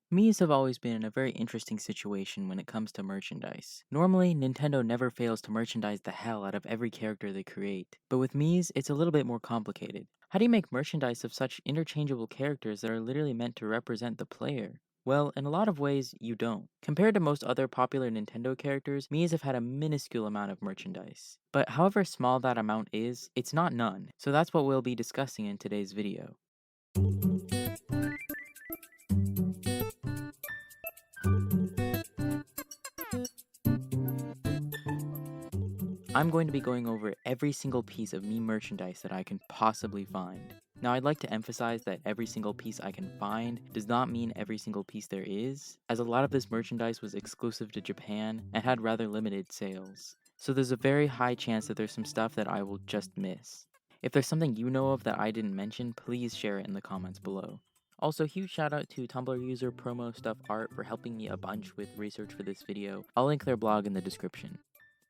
Mii's have always been in a very interesting situation when it comes to merchandise. Normally, Nintendo never fails to merchandise the hell out of every character they create, but with Mii's, it's a little bit more complicated. How do you make merchandise of such interchangeable characters that are literally meant to represent the player? Well, in a lot of ways, you don't. Compared to most other popular Nintendo characters, Mii's have had a minuscule amount of merchandise. But however small that amount is, it's not none, so that's what we'll be discussing in today's video. I'm going to be going over every single piece of Mii merchandise that I can possibly find. Now, I'd like to emphasize that every single piece I can find does not mean every single piece there is, as a lot of this merchandise was exclusive to Japan and had rather limited sales. So there's a very high chance that there's some stuff that I will just miss. If there's something you know of that I didn't mention, please share it in the comments below. Also, huge shout out to Tumblr user promostuff-art for helping me a bunch with research for this video. I'll link their blog in the description.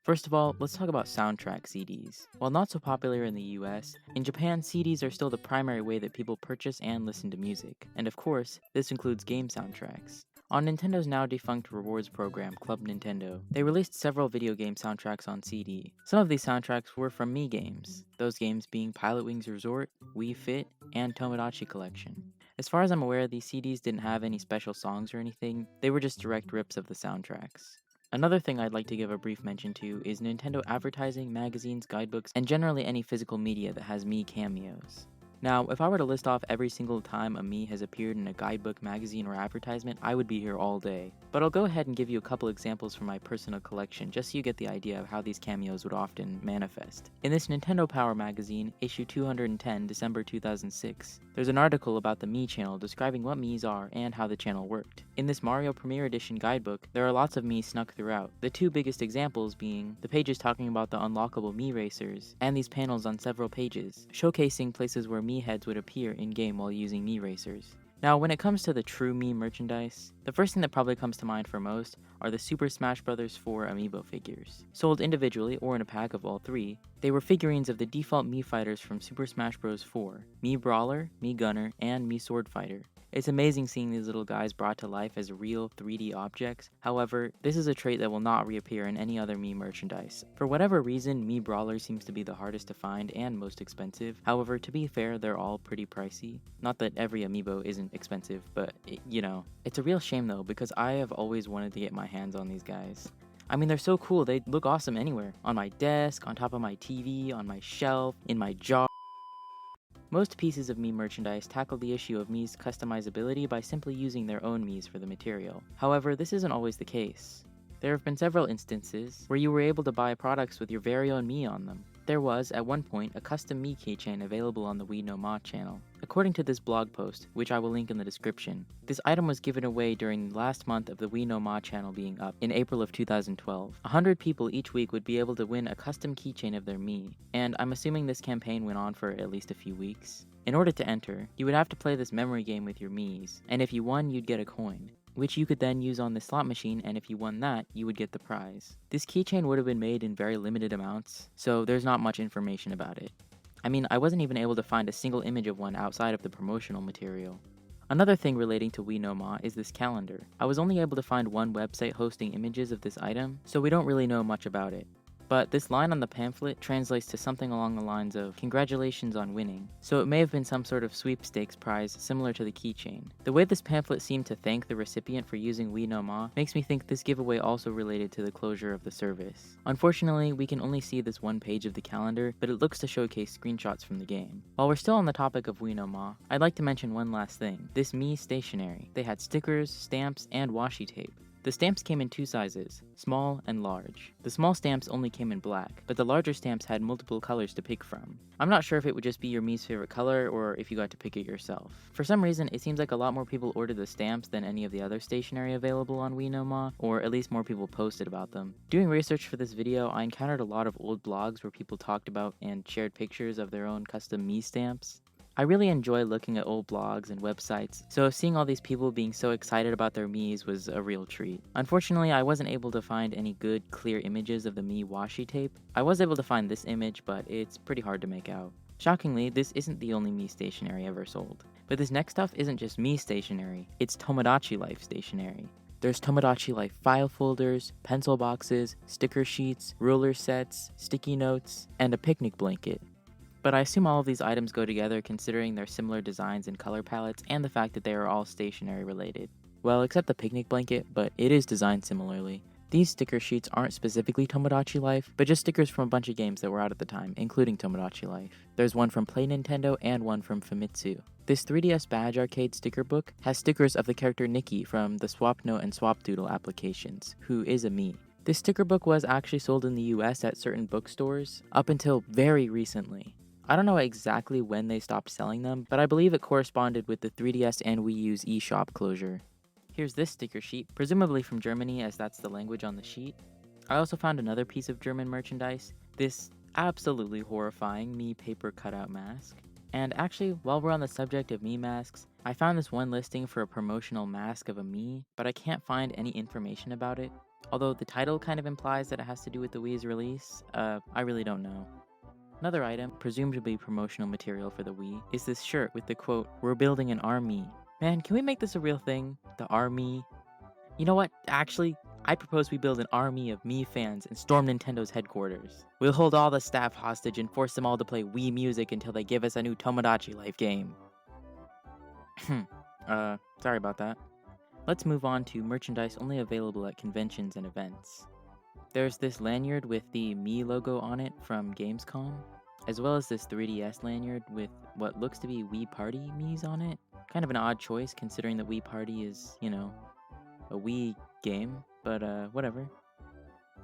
First of all, let's talk about soundtrack CDs. While not so popular in the US, in Japan CDs are still the primary way that people purchase and listen to music, and of course, this includes game soundtracks. On Nintendo's now defunct rewards program, Club Nintendo, they released several video game soundtracks on CD. Some of these soundtracks were from Mii games, those games being Pilot Wings Resort, Wii Fit, and Tomodachi Collection. As far as I'm aware, these CDs didn't have any special songs or anything, they were just direct rips of the soundtracks. Another thing I'd like to give a brief mention to is Nintendo advertising, magazines, guidebooks, and generally any physical media that has Mii cameos. Now, if I were to list off every single time a Mii has appeared in a guidebook, magazine, or advertisement, I would be here all day. But I'll go ahead and give you a couple examples from my personal collection just so you get the idea of how these cameos would often manifest. In this Nintendo Power magazine, issue 210, December 2006, there's an article about the Mii channel describing what Mii's are and how the channel worked. In this Mario Premier Edition guidebook, there are lots of Mii snuck throughout, the two biggest examples being the pages talking about the unlockable Mii racers, and these panels on several pages, showcasing places where Mii heads would appear in-game while using Mii racers. Now, when it comes to the true Mii merchandise, the first thing that probably comes to mind for most are the Super Smash Bros. 4 amiibo figures. Sold individually or in a pack of all three, they were figurines of the default Mii fighters from Super Smash Bros. 4, Mii Brawler, Mii Gunner, and Mii Sword Fighter. It's amazing seeing these little guys brought to life as real 3D objects. However, this is a trait that will not reappear in any other Mii merchandise. For whatever reason, Mii Brawler seems to be the hardest to find and most expensive. However, to be fair, they're all pretty pricey. Not that every amiibo isn't expensive, but it's a real shame though, because I have always wanted to get my hands on these guys. I mean, they're so cool, they look awesome anywhere. On my desk, on top of my TV, on my shelf, in my jar. Most pieces of Mii merchandise tackle the issue of Mii's customizability by simply using their own Miis for the material. However, this isn't always the case. There have been several instances where you were able to buy products with your very own Mii on them. There was, at one point, a custom Mii keychain available on the We No Ma channel. According to this blog post, which I will link in the description, this item was given away during the last month of the We No Ma channel being up, in April of 2012. 100 people each week would be able to win a custom keychain of their Mii, and I'm assuming this campaign went on for at least a few weeks. In order to enter, you would have to play this memory game with your Miis, and if you won, you'd get a coin, which you could then use on the slot machine, and if you won that, you would get the prize. This keychain would have been made in very limited amounts, so there's not much information about it. I mean, I wasn't even able to find a single image of one outside of the promotional material. Another thing relating to We No Ma is this calendar. I was only able to find one website hosting images of this item, so we don't really know much about it. But this line on the pamphlet translates to something along the lines of, "Congratulations on winning," so it may have been some sort of sweepstakes prize similar to the keychain. The way this pamphlet seemed to thank the recipient for using We No Ma makes me think this giveaway also related to the closure of the service. Unfortunately, we can only see this one page of the calendar, but it looks to showcase screenshots from the game. While we're still on the topic of We No Ma, I'd like to mention one last thing. This Mii stationery. They had stickers, stamps, and washi tape. The stamps came in two sizes, small and large. The small stamps only came in black, but the larger stamps had multiple colors to pick from. I'm not sure if it would just be your Mii's favorite color or if you got to pick it yourself. For some reason, it seems like a lot more people ordered the stamps than any of the other stationery available on We No Ma, or at least more people posted about them. Doing research for this video, I encountered a lot of old blogs where people talked about and shared pictures of their own custom Mii stamps. I really enjoy looking at old blogs and websites, so seeing all these people being so excited about their Miis was a real treat. Unfortunately, I wasn't able to find any good, clear images of the Mii washi tape. I was able to find this image, but it's pretty hard to make out. Shockingly, this isn't the only Mii stationery ever sold. But this next stuff isn't just Mii stationery, it's Tomodachi Life stationery. There's Tomodachi Life file folders, pencil boxes, sticker sheets, ruler sets, sticky notes, and a picnic blanket. But I assume all of these items go together considering their similar designs and color palettes and the fact that they are all stationery related. Well, except the picnic blanket, but it is designed similarly. These sticker sheets aren't specifically Tomodachi Life, but just stickers from a bunch of games that were out at the time, including Tomodachi Life. There's one from Play Nintendo and one from Famitsu. This 3DS Badge Arcade sticker book has stickers of the character Nikki from the Swap Note and Swap Doodle applications, who is a Mii. This sticker book was actually sold in the US at certain bookstores up until very recently. I don't know exactly when they stopped selling them, but I believe it corresponded with the 3DS and Wii U's eShop closure. Here's this sticker sheet, presumably from Germany as that's the language on the sheet. I also found another piece of German merchandise, this absolutely horrifying Mii paper cutout mask. And actually, while we're on the subject of Mii masks, I found this one listing for a promotional mask of a Mii, but I can't find any information about it. Although the title kind of implies that it has to do with the Wii's release, I really don't know. Another item, presumed to be promotional material for the Wii, is this shirt with the quote, "We're building an army." Man, can we make this a real thing? The army? You know what? Actually, I propose we build an army of Mii fans and storm Nintendo's headquarters. We'll hold all the staff hostage and force them all to play Wii music until they give us a new Tomodachi Life game. Sorry about that. Let's move on to merchandise only available at conventions and events. There's this lanyard with the Mii logo on it from Gamescom, as well as this 3DS lanyard with what looks to be Wii Party Miis on it. Kind of an odd choice considering that Wii Party is, a Wii game, but whatever.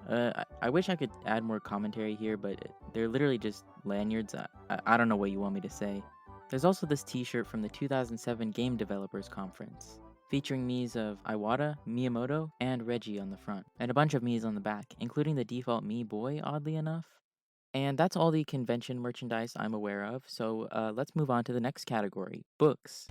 I wish I could add more commentary here, but they're literally just lanyards. I don't know what you want me to say. There's also this t-shirt from the 2007 Game Developers Conference, featuring Miis of Iwata, Miyamoto, and Reggie on the front, and a bunch of Miis on the back, including the default Mii boy, oddly enough. And that's all the convention merchandise I'm aware of, so let's move on to the next category, books.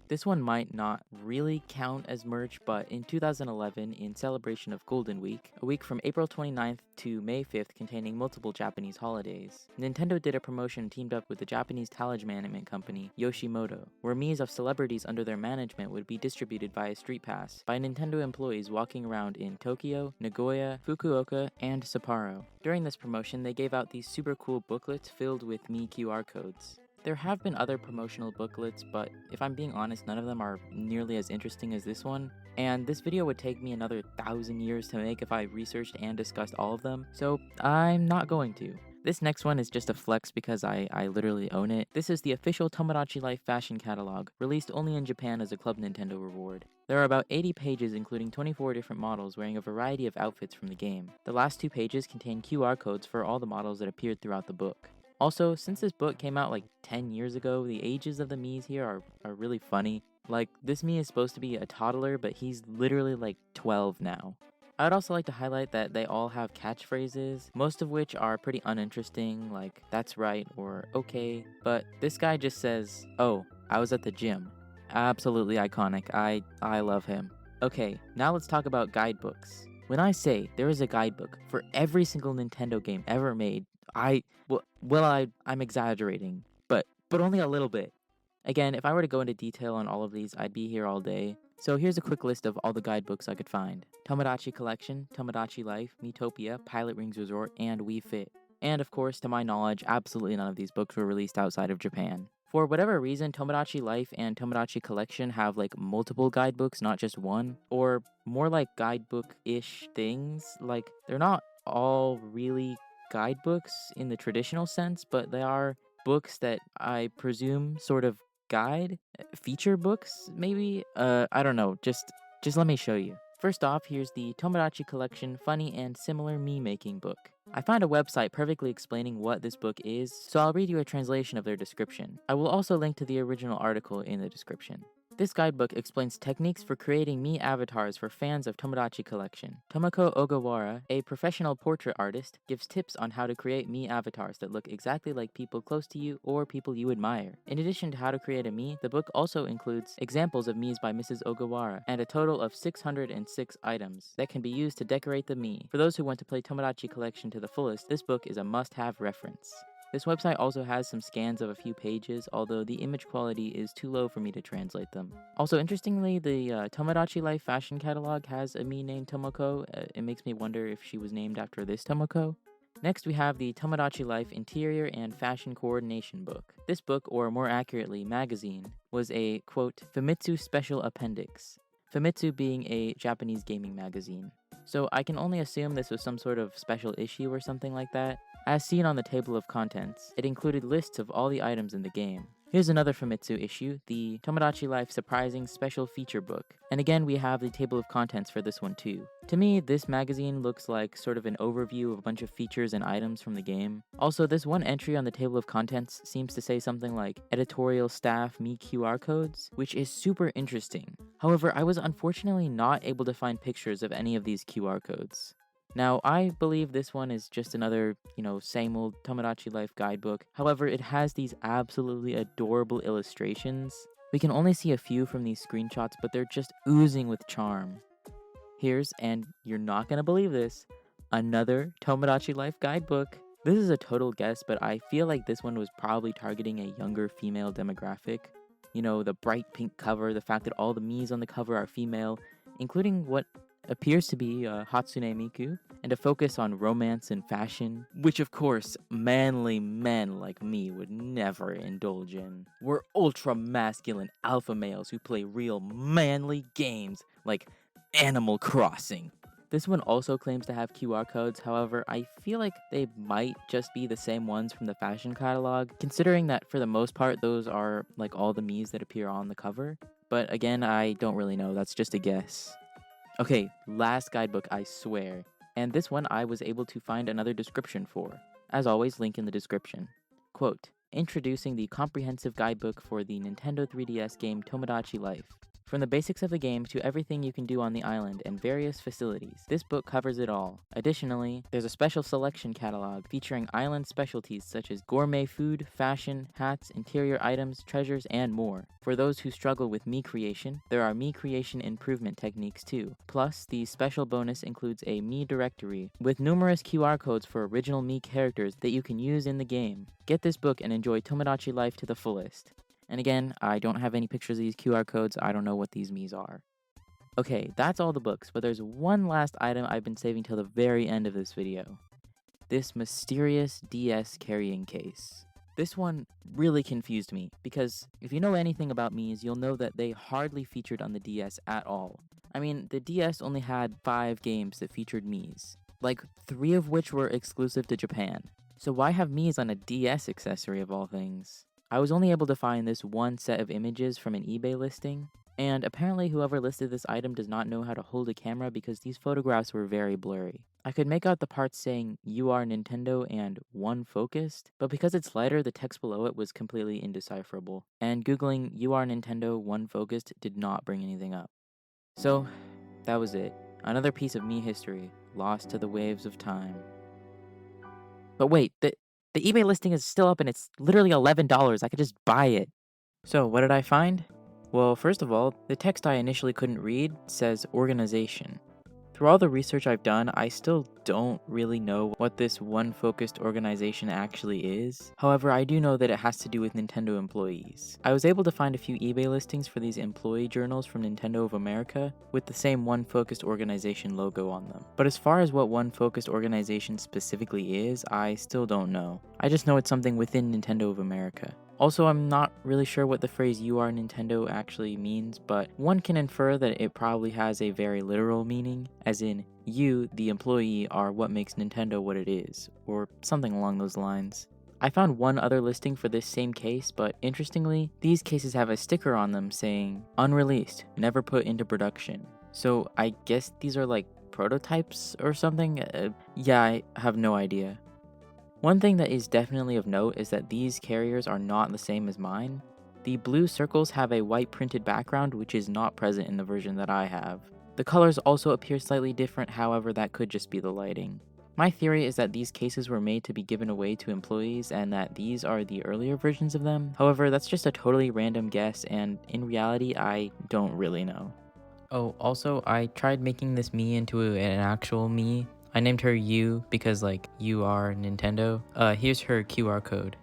This one might not really count as merch, but in 2011, in celebration of Golden Week, a week from April 29th to May 5th containing multiple Japanese holidays, Nintendo did a promotion teamed up with the Japanese talent management company Yoshimoto, where Miis of celebrities under their management would be distributed via Street Pass by Nintendo employees walking around in Tokyo, Nagoya, Fukuoka, and Sapporo. During this promotion, they gave out these super cool booklets filled with Mii QR codes. There have been other promotional booklets, but if I'm being honest, none of them are nearly as interesting as this one, and this video would take me another 1,000 years to make if I researched and discussed all of them, so I'm not going to. This next one is just a flex because I literally own it. This is the official Tomodachi Life fashion catalog, released only in Japan as a Club Nintendo reward. There are about 80 pages including 24 different models wearing a variety of outfits from the game. The last 2 pages contain QR codes for all the models that appeared throughout the book. Also, since this book came out like 10 years ago, the ages of the Miis here are really funny. Like, this Mii is supposed to be a toddler, but he's literally like 12 now. I'd also like to highlight that they all have catchphrases, most of which are pretty uninteresting, like, "that's right" or "okay," but this guy just says, "Oh, I was at the gym." Absolutely iconic. I love him. Okay, now let's talk about guidebooks. When I say there is a guidebook for every single Nintendo game ever made, I'm exaggerating, but only a little bit. Again, if I were to go into detail on all of these, I'd be here all day. So here's a quick list of all the guidebooks I could find. Tomodachi Collection, Tomodachi Life, Miitopia, Pilot Rings Resort, and Wii Fit. And of course, to my knowledge, absolutely none of these books were released outside of Japan. For whatever reason, Tomodachi Life and Tomodachi Collection have like multiple guidebooks, not just one, or more like guidebook-ish things. Like, they're not all really guidebooks in the traditional sense, but they are books that I presume sort of guide, feature books, maybe? I don't know, just let me show you. First off, here's the Tomodachi Collection Funny and Similar Mii Making Book. I found a website perfectly explaining what this book is, so I'll read you a translation of their description. I will also link to the original article in the description. This guidebook explains techniques for creating Mii avatars for fans of Tomodachi Collection. Tomoko Ogawara, a professional portrait artist, gives tips on how to create Mii avatars that look exactly like people close to you or people you admire. In addition to how to create a Mii, the book also includes examples of Miis by Mrs. Ogawara and a total of 606 items that can be used to decorate the Mii. For those who want to play Tomodachi Collection to the fullest, this book is a must-have reference. This website also has some scans of a few pages, although the image quality is too low for me to translate them. Also, interestingly, the Tomodachi Life fashion catalog has a Mii named Tomoko. It makes me wonder if she was named after this Tomoko. Next, we have the Tomodachi Life Interior and Fashion Coordination book. This book, or more accurately, magazine, was a, quote, Famitsu special appendix. Famitsu being a Japanese gaming magazine. So I can only assume this was some sort of special issue or something like that. As seen on the table of contents, it included lists of all the items in the game. Here's another Famitsu issue, the Tomodachi Life Surprising Special Feature Book. And again, we have the table of contents for this one too. To me, this magazine looks like sort of an overview of a bunch of features and items from the game. Also, this one entry on the table of contents seems to say something like editorial staff Mii QR codes, which is super interesting. However, I was unfortunately not able to find pictures of any of these QR codes. Now, I believe this one is just another, same old Tomodachi Life guidebook. However, it has these absolutely adorable illustrations. We can only see a few from these screenshots, but they're just oozing with charm. Here's, and you're not gonna believe this, another Tomodachi Life guidebook. This is a total guess, but I feel like this one was probably targeting a younger female demographic. You know, the bright pink cover, the fact that all the Miis on the cover are female, including what appears to be Hatsune Miku, and a focus on romance and fashion, which of course manly men like me would never indulge in. We're ultra masculine alpha males who play real manly games like Animal Crossing. This one also claims to have QR codes, however, I feel like they might just be the same ones from the fashion catalog, considering that for the most part those are like all the Miis that appear on the cover. But again, I don't really know, that's just a guess. Okay, last guidebook, I swear. And this one I was able to find another description for. As always, link in the description. Quote, introducing the comprehensive guidebook for the Nintendo 3DS game Tomodachi Life. From the basics of the game to everything you can do on the island and various facilities, this book covers it all. Additionally, there's a special selection catalog featuring island specialties such as gourmet food, fashion, hats, interior items, treasures, and more. For those who struggle with Mii creation, there are Mii creation improvement techniques too. Plus, the special bonus includes a Mii directory with numerous QR codes for original Mii characters that you can use in the game. Get this book and enjoy Tomodachi Life to the fullest. And again, I don't have any pictures of these QR codes, I don't know what these Miis are. Okay, that's all the books, but there's one last item I've been saving till the very end of this video. This mysterious DS carrying case. This one really confused me, because if you know anything about Miis, you'll know that they hardly featured on the DS at all. I mean, the DS only had 5 games that featured Miis, like 3 of which were exclusive to Japan. So why have Miis on a DS accessory of all things? I was only able to find this one set of images from an eBay listing, and apparently whoever listed this item does not know how to hold a camera because these photographs were very blurry. I could make out the parts saying, "You are Nintendo" and "one focused," but because it's lighter, the text below it was completely indecipherable, and googling "You are Nintendo, one focused" did not bring anything up. So, that was it. Another piece of Mii history, lost to the waves of time. But wait, the eBay listing is still up and it's literally $11. I could just buy it. So what did I find? Well, first of all, the text I initially couldn't read says organization. Through all the research I've done, I still don't really know what this one-focused organization actually is. However, I do know that it has to do with Nintendo employees. I was able to find a few eBay listings for these employee journals from Nintendo of America with the same one-focused organization logo on them. But as far as what one-focused organization specifically is, I still don't know. I just know it's something within Nintendo of America. Also, I'm not really sure what the phrase "You are Nintendo" actually means, but one can infer that it probably has a very literal meaning, as in, you, the employee, are what makes Nintendo what it is, or something along those lines. I found one other listing for this same case, but interestingly, these cases have a sticker on them saying, "Unreleased, never put into production." So I guess these are like prototypes or something? Yeah, I have no idea. One thing that is definitely of note is that these carriers are not the same as mine. The blue circles have a white printed background, which is not present in the version that I have. The colors also appear slightly different, however that could just be the lighting. My theory is that these cases were made to be given away to employees and that these are the earlier versions of them. However, that's just a totally random guess, and in reality, I don't really know. Oh, also, I tried making this Mii into an actual Mii. I named her U because, like, you are Nintendo. Here's her QR code.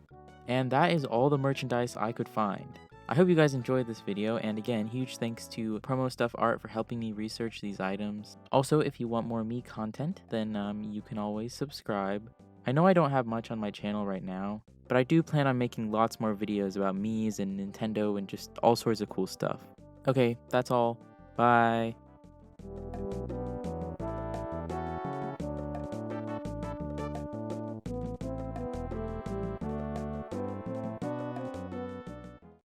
And that is all the merchandise I could find. I hope you guys enjoyed this video, and again, huge thanks to promostuff-art for helping me research these items. Also, if you want more Mii content, then you can always subscribe. I know I don't have much on my channel right now, but I do plan on making lots more videos about Miis and Nintendo and just all sorts of cool stuff. Okay, that's all. Bye.